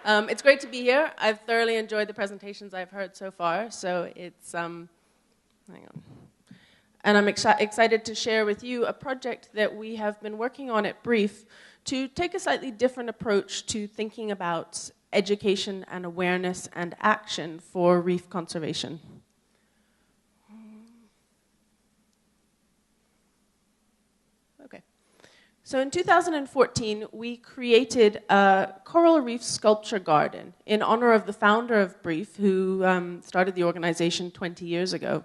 It's great to be here. I've thoroughly enjoyed the presentations I've heard so far, so it's, hang on. And I'm excited to share with you a project that we have been working on at BREEF to take a slightly different approach to thinking about education and awareness and action for reef conservation. Okay. So in 2014, we created a coral reef sculpture garden in honor of the founder of BREEF, who started the organization 20 years ago.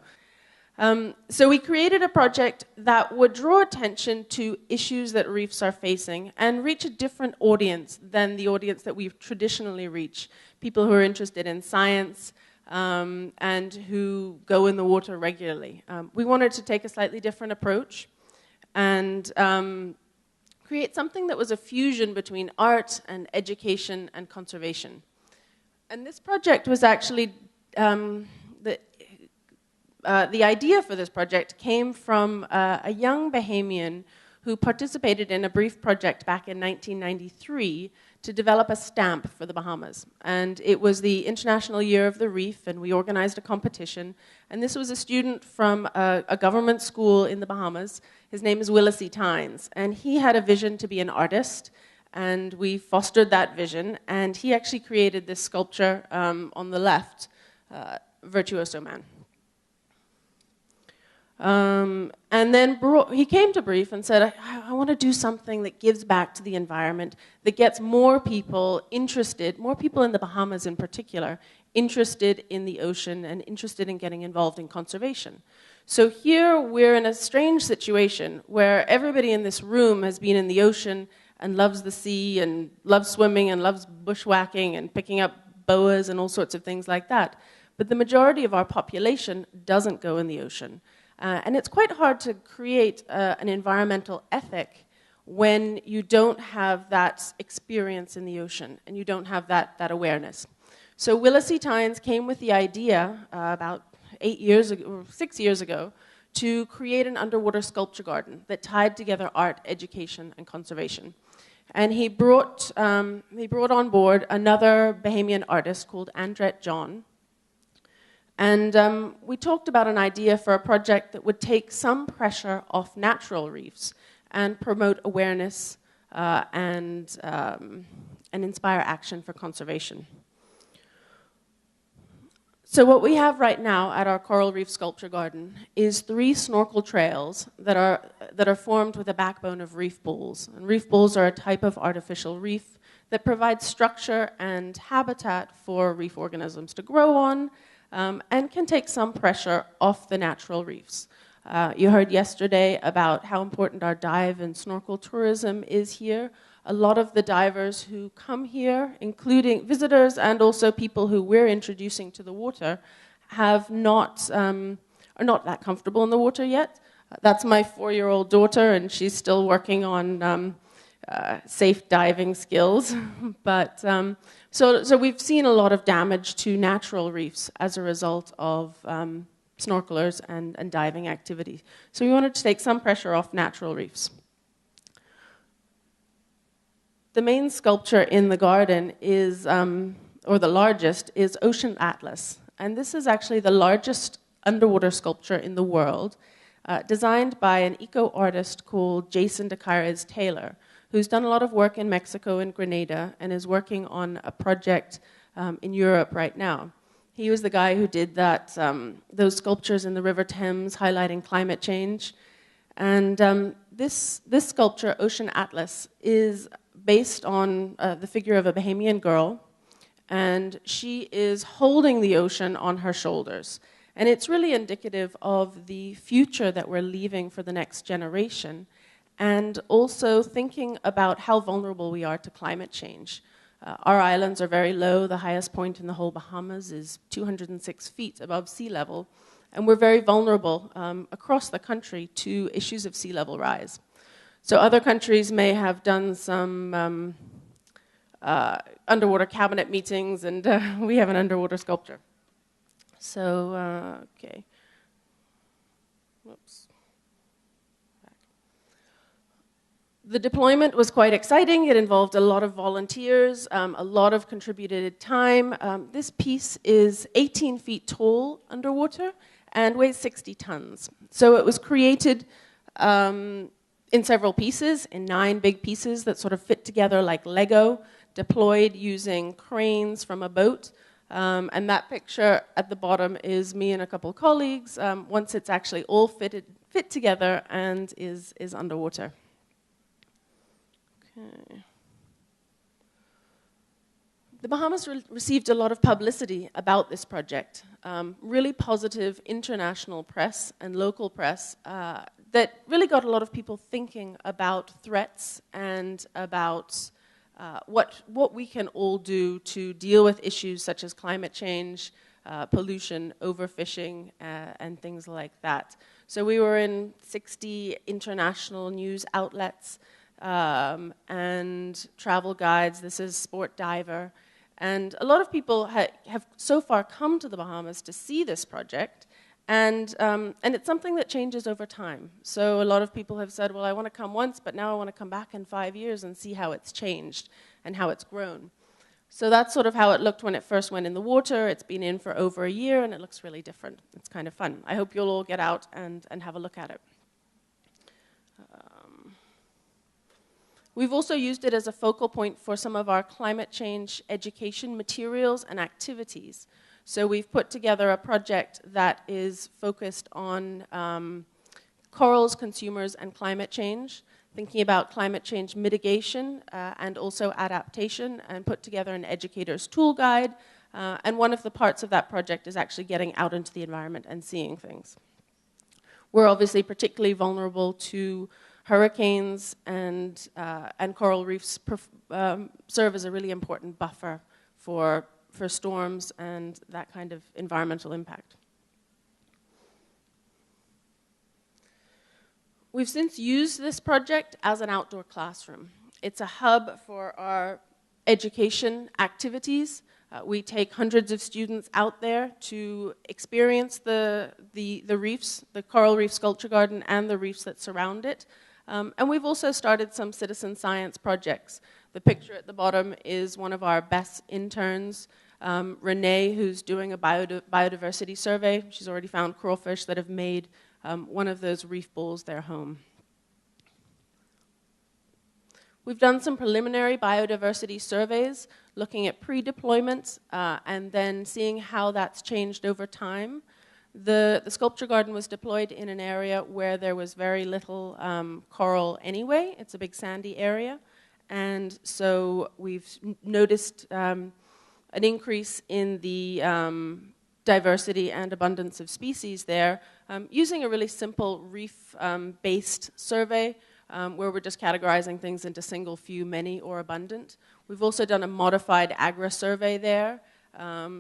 So we created a project that would draw attention to issues that reefs are facing and reach a different audience than the audience that we traditionally reach, people who are interested in science and who go in the water regularly. We wanted to take a slightly different approach and create something that was a fusion between art and education and conservation. And this project was actually the idea for this project came from a young Bahamian who participated in a BREEF project back in 1993 to develop a stamp for the Bahamas. And it was the International Year of the Reef, and we organized a competition. And this was a student from a government school in the Bahamas. His name is Willis E. Tynes, and he had a vision to be an artist, and we fostered that vision, and he actually created this sculpture on the left, Virtuoso Man. And then he came to BREEF and said, I want to do something that gives back to the environment, that gets more people interested, more people in the Bahamas in particular, interested in the ocean and interested in getting involved in conservation. So here we're in a strange situation where everybody in this room has been in the ocean and loves the sea and loves swimming and loves bushwhacking and picking up boas and all sorts of things like that. But the majority of our population doesn't go in the ocean. And it's quite hard to create an environmental ethic when you don't have that experience in the ocean and you don't have that awareness. So Willis E. Tynes came with the idea about 8 years ago, or 6 years ago, to create an underwater sculpture garden that tied together art, education, and conservation. And he brought on board another Bahamian artist called Andret John. And we talked about an idea for a project that would take some pressure off natural reefs and promote awareness and inspire action for conservation. So what we have right now at our Coral Reef Sculpture Garden is 3 snorkel trails that are formed with a backbone of reef balls. And reef balls are a type of artificial reef that provides structure and habitat for reef organisms to grow on, and can take some pressure off the natural reefs. You heard yesterday about how important our dive and snorkel tourism is here. A lot of the divers who come here, including visitors and also people who we're introducing to the water, are not that comfortable in the water yet. That's my 4-year-old daughter, and she's still working on safe diving skills. But so we've seen a lot of damage to natural reefs as a result of snorkelers and diving activity. So we wanted to take some pressure off natural reefs. The main sculpture in the garden is, or the largest, is Ocean Atlas. And this is actually the largest underwater sculpture in the world, designed by an eco-artist called Jason de Caires Taylor, who's done a lot of work in Mexico and Grenada and is working on a project in Europe right now. He was the guy who did those sculptures in the River Thames highlighting climate change. And this sculpture, Ocean Atlas, is based on the figure of a Bahamian girl, and she is holding the ocean on her shoulders. And it's really indicative of the future that we're leaving for the next generation, and also thinking about how vulnerable we are to climate change. Our islands are very low. The highest point in the whole Bahamas is 206 feet above sea level, and we're very vulnerable across the country to issues of sea level rise. So other countries may have done some underwater cabinet meetings, and we have an underwater sculpture. So, okay. Whoops. The deployment was quite exciting. It involved a lot of volunteers, a lot of contributed time. This piece is 18 feet tall underwater and weighs 60 tons. So it was created in several pieces, in 9 big pieces that sort of fit together like Lego, deployed using cranes from a boat. And that picture at the bottom is me and a couple of colleagues once it's actually all fit together and is underwater. Okay. The Bahamas received a lot of publicity about this project, really positive international press and local press that really got a lot of people thinking about threats and about what we can all do to deal with issues such as climate change, pollution, overfishing, and things like that. So we were in 60 international news outlets and travel guides. This is Sport Diver. And a lot of people have so far come to the Bahamas to see this project, and it's something that changes over time. So a lot of people have said, well, I want to come once, but now I want to come back in 5 years and see how it's changed and how it's grown. So that's sort of how it looked when it first went in the water. It's been in for over a year, and it looks really different. It's kind of fun. I hope you'll all get out and have a look at it. We've also used it as a focal point for some of our climate change education materials and activities. So we've put together a project that is focused on corals, consumers, and climate change, thinking about climate change mitigation and also adaptation, and put together an educator's tool guide. And one of the parts of that project is actually getting out into the environment and seeing things. We're obviously particularly vulnerable to hurricanes, and coral reefs serve as a really important buffer for storms and that kind of environmental impact. We've since used this project as an outdoor classroom. It's a hub for our education activities. We take hundreds of students out there to experience the reefs, the coral reef sculpture garden, and the reefs that surround it. And we've also started some citizen science projects. The picture at the bottom is one of our best interns, Renee, who's doing a biodiversity survey. She's already found crawfish that have made one of those reef bowls their home. We've done some preliminary biodiversity surveys, looking at pre-deployment and then seeing how that's changed over time. The sculpture garden was deployed in an area where there was very little coral anyway. It's a big sandy area. And so we've noticed an increase in the diversity and abundance of species there using a really simple reef-based survey where we're just categorizing things into single, few, many, or abundant. We've also done a modified agri-survey there,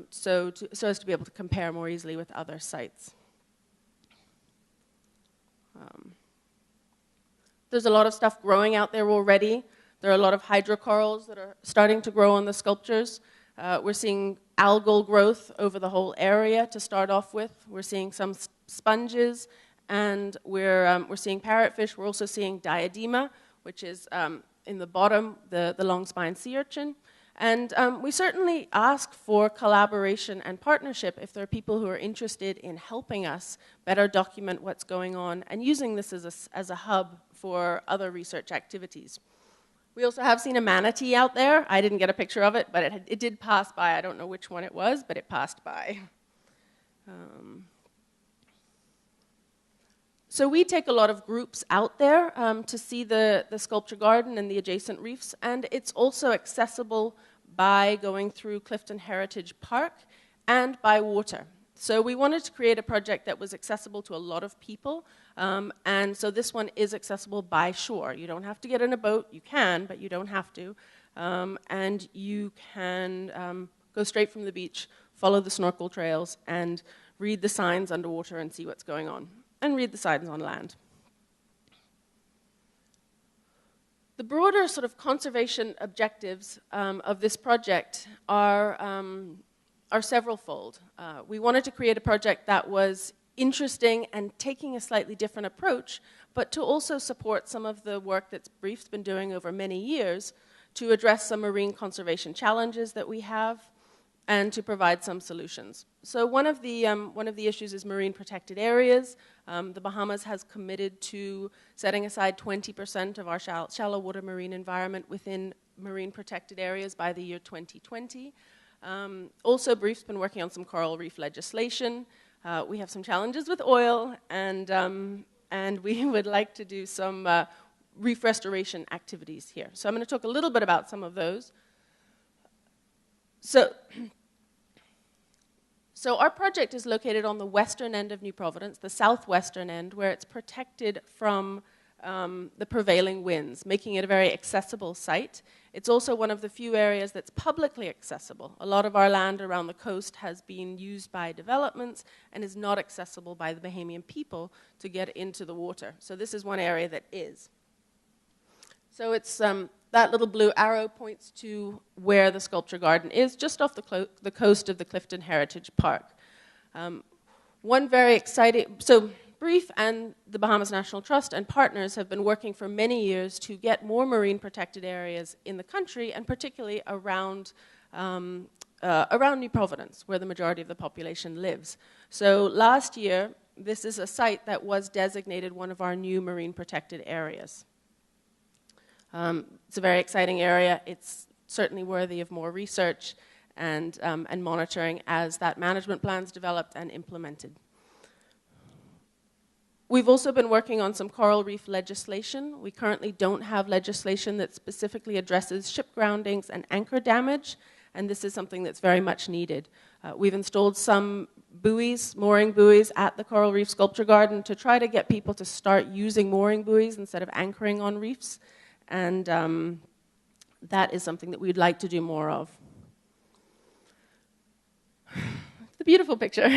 so as to be able to compare more easily with other sites. There's a lot of stuff growing out there already. There are a lot of hydrocorals that are starting to grow on the sculptures. We're seeing algal growth over the whole area to start off with. We're seeing some sponges, and we're seeing parrotfish. We're also seeing diadema, which is in the bottom, the long-spined sea urchin. And we certainly ask for collaboration and partnership if there are people who are interested in helping us better document what's going on and using this as a hub for other research activities. We also have seen a manatee out there. I didn't get a picture of it, but it did pass by. I don't know which one it was, but it passed by. So we take a lot of groups out there to see the sculpture garden and the adjacent reefs, and it's also accessible by going through Clifton Heritage Park and by water. So we wanted to create a project that was accessible to a lot of people, and so this one is accessible by shore. You don't have to get in a boat. You can, but you don't have to. And you can go straight from the beach, follow the snorkel trails, and read the signs underwater and see what's going on, and read the signs on land. The broader sort of conservation objectives of this project are several-fold. We wanted to create a project that was interesting and taking a slightly different approach but to also support some of the work that BREEF's been doing over many years to address some marine conservation challenges that we have and to provide some solutions. So one of the issues is marine protected areas. The Bahamas has committed to setting aside 20% of our shallow water marine environment within marine protected areas by the year 2020. Also, BREEF's been working on some coral reef legislation. We have some challenges with oil, and we would like to do some reef restoration activities here. So I'm going to talk a little bit about some of those. So our project is located on the western end of New Providence, the southwestern end, where it's protected from the prevailing winds, making it a very accessible site. It's also one of the few areas that's publicly accessible. A lot of our land around the coast has been used by developments and is not accessible by the Bahamian people to get into the water. So this is one area that is. So it's that little blue arrow points to where the sculpture garden is, just off the coast of the Clifton Heritage Park. One very exciting, so BREEF and the Bahamas National Trust and partners have been working for many years to get more marine protected areas in the country, and particularly around New Providence, where the majority of the population lives. So last year, this is a site that was designated one of our new marine protected areas. It's a very exciting area. It's certainly worthy of more research and monitoring as that management plan's developed and implemented. We've also been working on some coral reef legislation. We currently don't have legislation that specifically addresses ship groundings and anchor damage, and this is something that's very much needed. We've installed some buoys, mooring buoys, at the Coral Reef Sculpture Garden to try to get people to start using mooring buoys instead of anchoring on reefs, and that is something that we'd like to do more of. The beautiful picture.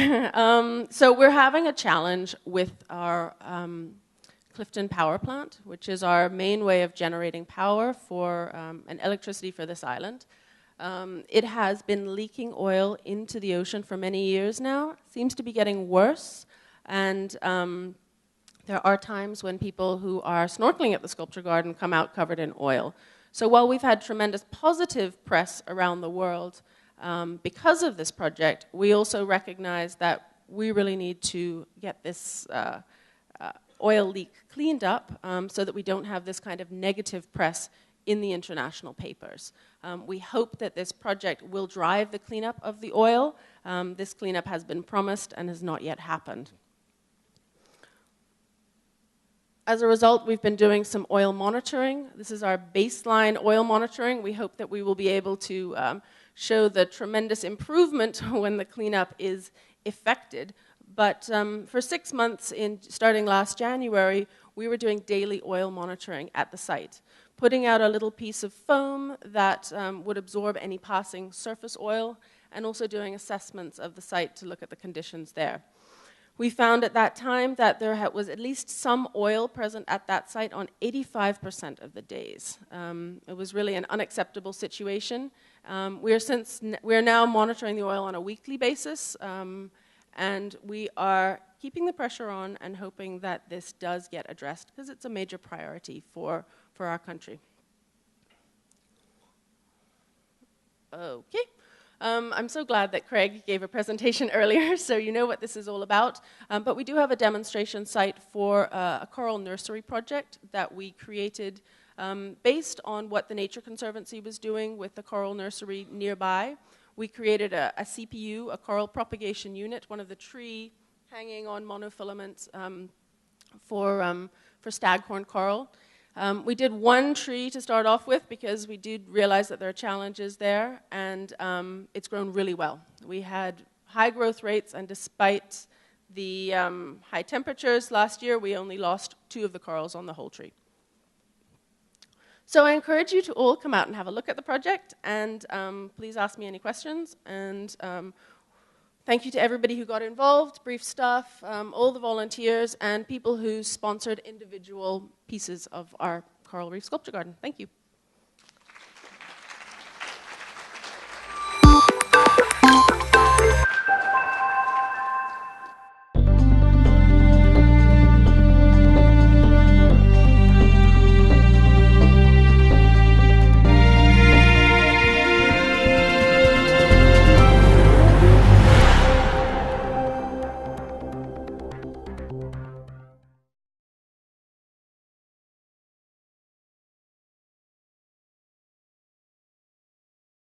So we're having a challenge with our Clifton power plant, which is our main way of generating power for and electricity for this island. It has been leaking oil into the ocean for many years now. Seems to be getting worse, and there are times when people who are snorkeling at the sculpture garden come out covered in oil. So while we've had tremendous positive press around the world because of this project, we also recognize that we really need to get this oil leak cleaned up so that we don't have this kind of negative press in the international papers. We hope that this project will drive the cleanup of the oil. This cleanup has been promised and has not yet happened. As a result, we've been doing some oil monitoring. This is our baseline oil monitoring. We hope that we will be able to show the tremendous improvement when the cleanup is effected. But for 6 months, starting last January, we were doing daily oil monitoring at the site, putting out a little piece of foam that would absorb any passing surface oil, and also doing assessments of the site to look at the conditions there. We found at that time that there was at least some oil present at that site on 85% of the days. It was really an unacceptable situation. We are now monitoring the oil on a weekly basis, and we are keeping the pressure on and hoping that this does get addressed, because it's a major priority for our country. Okay. I'm so glad that Craig gave a presentation earlier, so you know what this is all about. But we do have a demonstration site for a coral nursery project that we created based on what the Nature Conservancy was doing with the coral nursery nearby. We created a CPU, a coral propagation unit, one of the tree hanging on monofilaments for staghorn coral. We did one tree to start off with because we did realize that there are challenges there, and it's grown really well. We had high growth rates, and despite the high temperatures last year, we only lost 2 of the corals on the whole tree. So I encourage you to all come out and have a look at the project, and please ask me any questions. And thank you to everybody who got involved, BREEF staff, all the volunteers, and people who sponsored individual pieces of our Coral Reef Sculpture Garden. Thank you.